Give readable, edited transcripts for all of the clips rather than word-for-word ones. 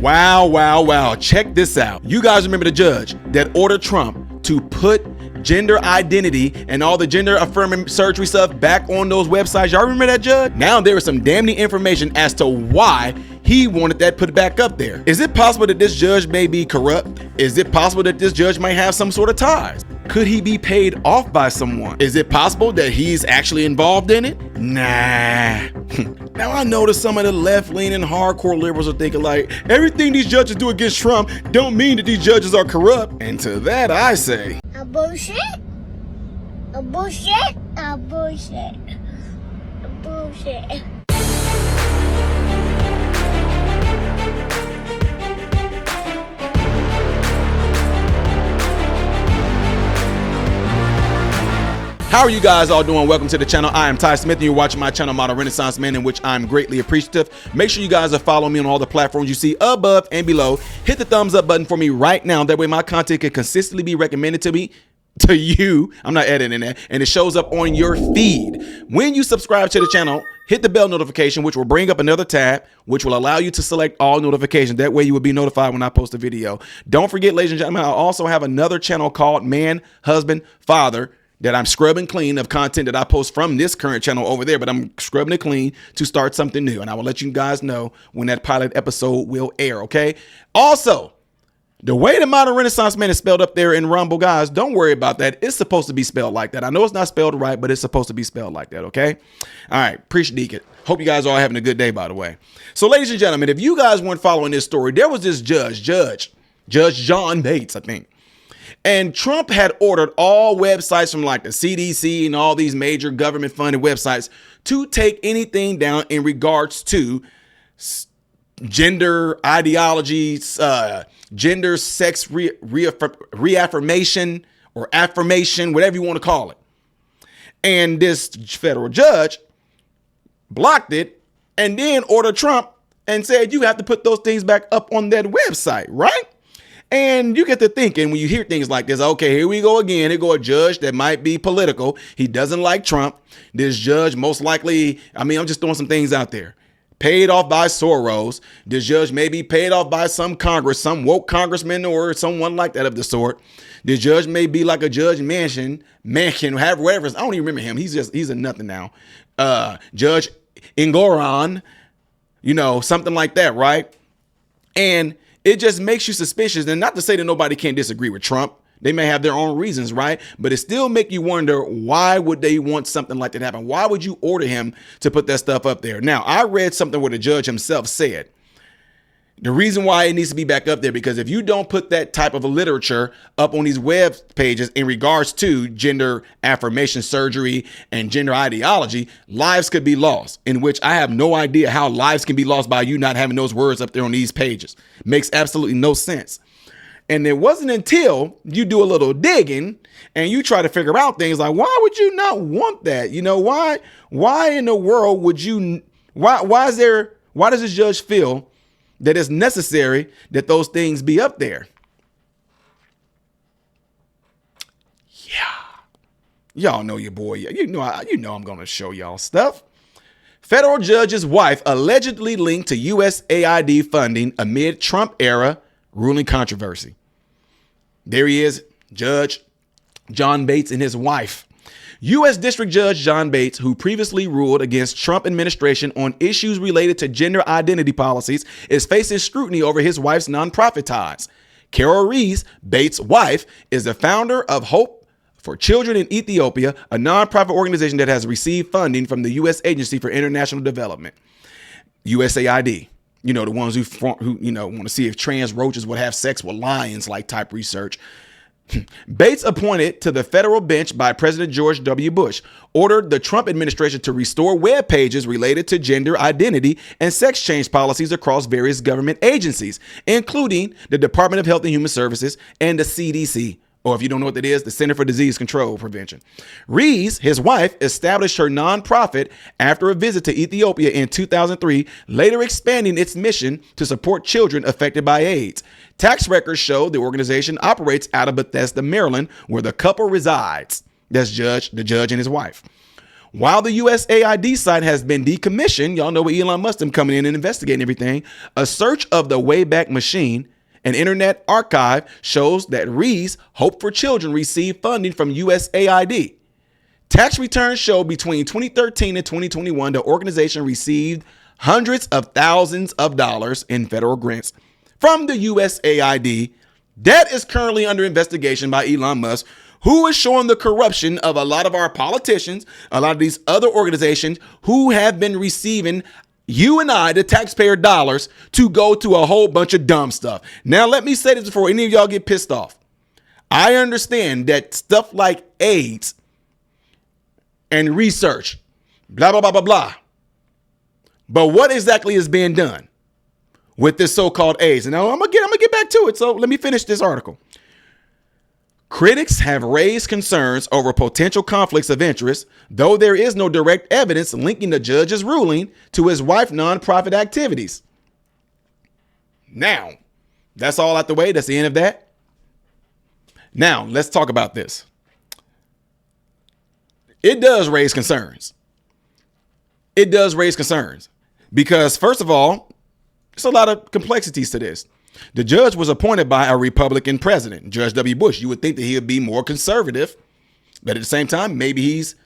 Wow, wow, wow. Check this out. You guys remember the judge that ordered Trump to put gender identity and all the gender affirming surgery stuff back on those websites? Y'all remember that judge? Now there is some damning information as to why he wanted that put back up there. Is it possible that this judge may be corrupt? Is it possible that this judge might have some sort of ties? Could he be paid off by someone? Is it possible that he's actually involved in it? Nah. Now I know that some of the left-leaning hardcore liberals are thinking like, everything these judges do against Trump don't mean that these judges are corrupt. And to that I say, a bullshit, a bullshit, a bullshit, a bullshit. how are you guys all doing? Welcome to the channel. I am Ty Smith and you're watching my channel, Modern Renaissance Man, in which I'm greatly appreciative. Make sure you guys are following me on all the platforms you see above and below. Hit the thumbs up button for me right now. That way my content can consistently be recommended to you. I'm not editing that. And it shows up on your feed. When you subscribe to the channel, hit the bell notification, which will bring up another tab, which will allow you to select all notifications. That way you will be notified when I post a video. Don't forget, ladies and gentlemen, I also have another channel called Man, Husband, Father that I'm scrubbing clean of content that I post from this current channel over there, but I'm scrubbing it clean to start something new. And I will let you guys know when that pilot episode will air, okay? Also, the way the Modern Renaissance Man is spelled up there in Rumble, guys, don't worry about that. It's supposed to be spelled like that. I know it's not spelled right, but it's supposed to be spelled like that, okay? All right, appreciate it. Hope you guys are all having a good day, by the way. So, ladies and gentlemen, if you guys weren't following this story, there was this Judge John Bates, I think. And Trump had ordered all websites from like the CDC and all these major government funded websites to take anything down in regards to gender ideologies, gender sex reaffirmation or affirmation, whatever you want to call it. And this federal judge blocked it and then ordered Trump and said, you have to put those things back up on that website, right? And you get to thinking when you hear things like this, okay, here we go again. Here go a judge that might be political. He doesn't like Trump. This judge most likely, I'm just throwing some things out there. Paid off by Soros. This judge may be paid off by some woke congressman or someone like that of the sort. This judge may be like a Judge Manchin, whatever. I don't even remember him. He's a nothing now. Judge Engoron, something like that, right? And it just makes you suspicious. And not to say that nobody can't disagree with Trump. They may have their own reasons, right? But it still make you wonder, why would they want something like that to happen? Why would you order him to put that stuff up there? Now, I read something where the judge himself said, the reason why it needs to be back up there, because if you don't put that type of a literature up on these web pages in regards to gender affirmation surgery and gender ideology, lives could be lost, in which I have no idea how lives can be lost by you not having those words up there on these pages. Makes absolutely no sense. And it wasn't until you do a little digging and you try to figure out things like, why would you not want that? Why in the world would you, why does this judge feel that it's necessary that those things be up there? Yeah. Y'all know your boy. You know I'm going to show y'all stuff. Federal judge's wife allegedly linked to USAID funding amid Trump era ruling controversy. There he is, Judge John Bates and his wife. U.S. District Judge John Bates, who previously ruled against Trump administration on issues related to gender identity policies, is facing scrutiny over his wife's nonprofit ties. Carol Rees, Bates' wife, is the founder of Hope for Children in Ethiopia, a nonprofit organization that has received funding from the U.S. Agency for International Development, USAID. The ones who want to see if trans roaches would have sex with lions, like type research. Bates, appointed to the federal bench by President George W. Bush, ordered the Trump administration to restore web pages related to gender identity and sex change policies across various government agencies, including the Department of Health and Human Services and the CDC. Or if you don't know what that is, the Center for Disease Control Prevention. Rees, his wife, established her nonprofit after a visit to Ethiopia in 2003, later expanding its mission to support children affected by AIDS. Tax records show the organization operates out of Bethesda, Maryland, where the couple resides. That's the judge and his wife. While the USAID site has been decommissioned, y'all know with Elon Musk coming in and investigating everything, a search of the Wayback Machine, an internet archive, shows that Rees Hope for Children received funding from USAID. Tax returns show between 2013 and 2021, the organization received hundreds of thousands of dollars in federal grants from the USAID. That is currently under investigation by Elon Musk, who is showing the corruption of a lot of our politicians, a lot of these other organizations who have been receiving you and I, the taxpayer dollars, to go to a whole bunch of dumb stuff. Now, let me say this before any of y'all get pissed off. I understand that stuff like AIDS and research, blah, blah, blah, blah, blah. But what exactly is being done with this so-called AIDS? And now I'm gonna get back to it. So let me finish this article. Critics have raised concerns over potential conflicts of interest, though there is no direct evidence linking the judge's ruling to his wife's nonprofit activities. Now, that's all out the way. That's the end of that. Now, let's talk about this. It does raise concerns. It does raise concerns because, first of all, there's a lot of complexities to this. The judge was appointed by a Republican president, Judge W. Bush. You would think that he would be more conservative, but at the same time, maybe he's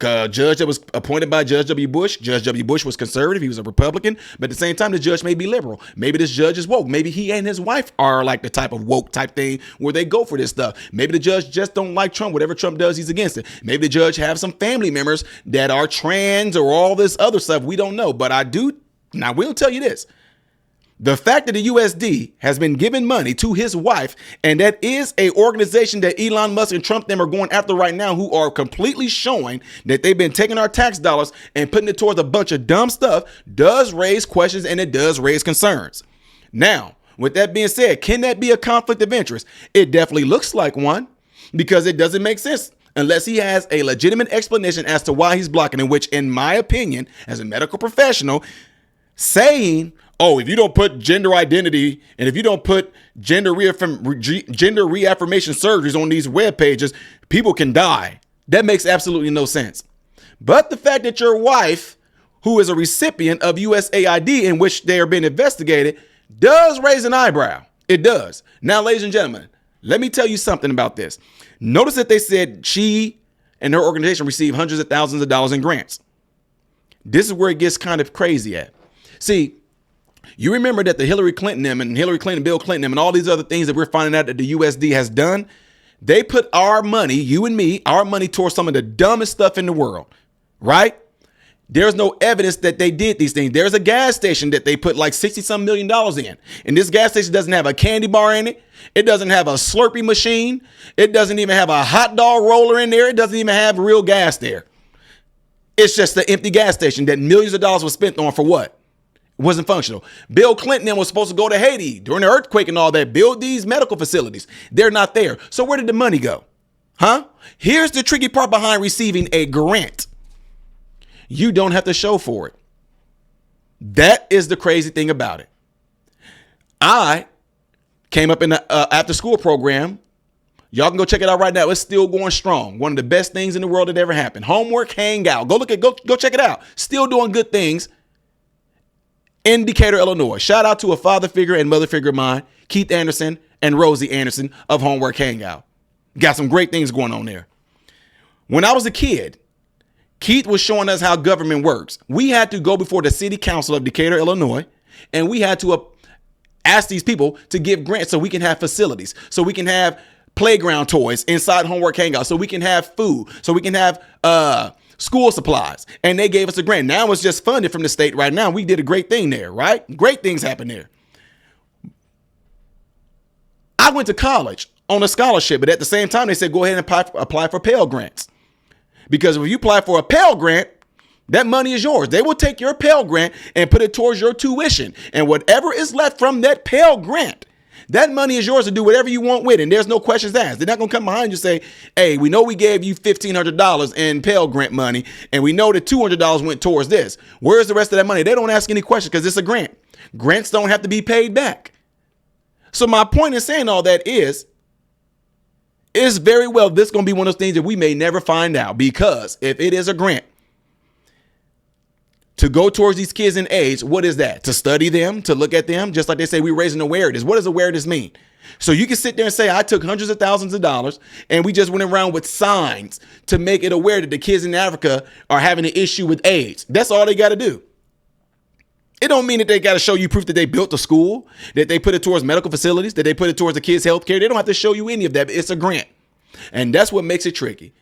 a judge that was appointed by Judge W. Bush. Judge W. Bush was conservative. He was a Republican, but at the same time, the judge may be liberal. Maybe this judge is woke. Maybe he and his wife are like the type of woke type thing where they go for this stuff. Maybe the judge just don't like Trump. Whatever Trump does, he's against it. Maybe the judge have some family members that are trans or all this other stuff. We don't know, but I will tell you this. The fact that the USD has been giving money to his wife, and that is a organization that Elon Musk and Trump them are going after right now, who are completely showing that they've been taking our tax dollars and putting it towards a bunch of dumb stuff, does raise questions and it does raise concerns. Now, with that being said, can that be a conflict of interest? It definitely looks like one because it doesn't make sense unless he has a legitimate explanation as to why he's blocking, in which, in my opinion, as a medical professional, saying, oh, if you don't put gender identity and if you don't put gender reaffirmation surgeries on these web pages, people can die. That makes absolutely no sense. But the fact that your wife, who is a recipient of USAID in which they are being investigated, does raise an eyebrow. It does. Now, ladies and gentlemen, let me tell you something about this. Notice that they said she and her organization received hundreds of thousands of dollars in grants. This is where it gets kind of crazy at. See, you remember that the Hillary Clinton, Bill Clinton, and all these other things that we're finding out that the USD has done, they put our money, you and me, our money towards some of the dumbest stuff in the world, right? There's no evidence that they did these things. There's a gas station that they put like $60-some million in. And this gas station doesn't have a candy bar in it. It doesn't have a Slurpee machine. It doesn't even have a hot dog roller in there. It doesn't even have real gas there. It's just an empty gas station that millions of dollars was spent on for what? It wasn't functional. Bill Clinton was supposed to go to Haiti during the earthquake and all that, build these medical facilities. They're not there. So where did the money go? Huh? Here's the tricky part behind receiving a grant. You don't have to show for it. That is the crazy thing about it. I came up in the after school program. Y'all can go check it out right now. It's still going strong. One of the best things in the world that ever happened. Homework Hangout. Go check it out. Still doing good things in Decatur, Illinois. Shout out to a father figure and mother figure of mine, Keith Anderson and Rosie Anderson of Homework Hangout. Got some great things going on there. When I was a kid, Keith was showing us how government works. We had to go before the city council of Decatur, Illinois, and we had to ask these people to give grants so we can have facilities, so we can have playground toys inside Homework Hangout, so we can have food, so we can have school supplies. And they gave us a grant. Now it's just funded from the state right now. We did a great thing there, right? Great things happen there. I went to college on a scholarship, but at the same time, they said, go ahead and apply for Pell Grants. Because if you apply for a Pell Grant, that money is yours. They will take your Pell Grant and put it towards your tuition. And whatever is left from that Pell Grant, that money is yours to do whatever you want with it. And there's no questions asked. They're not going to come behind you and say, hey, we know we gave you $1,500 in Pell Grant money, and we know that $200 went towards this. Where's the rest of that money? They don't ask any questions because it's a grant. Grants don't have to be paid back. So my point in saying all that is very well this is going to be one of those things that we may never find out, because if it is a grant, to go towards these kids in AIDS. What is that? To study them, to look at them, just like they say we're raising awareness. What does awareness mean? So you can sit there and say, I took hundreds of thousands of dollars and we just went around with signs to make it aware that the kids in Africa are having an issue with AIDS. That's all they got to do. It don't mean that they got to show you proof that they built a school, that they put it towards medical facilities, that they put it towards the kids' health care. They don't have to show you any of that. It's a grant. And that's what makes it tricky.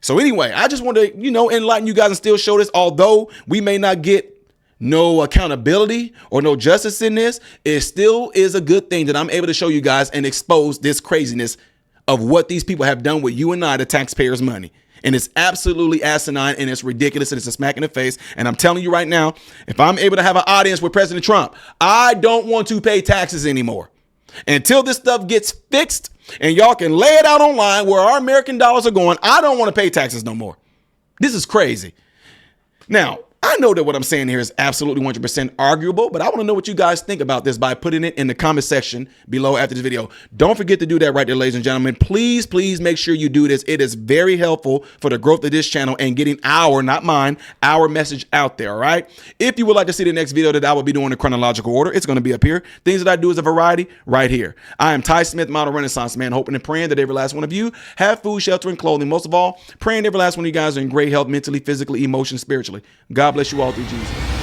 So anyway, I just want to, enlighten you guys and still show this. Although we may not get no accountability or no justice in this, it still is a good thing that I'm able to show you guys and expose this craziness of what these people have done with you and I, the taxpayers' money. And it's absolutely asinine and it's ridiculous and it's a smack in the face. And I'm telling you right now, if I'm able to have an audience with President Trump, I don't want to pay taxes anymore. Until this stuff gets fixed and y'all can lay it out online where our American dollars are going, I don't want to pay taxes no more. This is crazy. Now, I know that what I'm saying here is absolutely 100% arguable, but I want to know what you guys think about this by putting it in the comment section below after this video. Don't forget to do that right there, ladies and gentlemen. Please, please make sure you do this. It is very helpful for the growth of this channel and getting our, not mine, our message out there, all right? If you would like to see the next video that I will be doing in chronological order, it's going to be up here. Things that I do is a variety right here. I am Ty Smith, model Renaissance man, hoping and praying that every last one of you have food, shelter, and clothing. Most of all, praying every last one of you guys are in great health, mentally, physically, emotionally, spiritually. God bless you all through Jesus.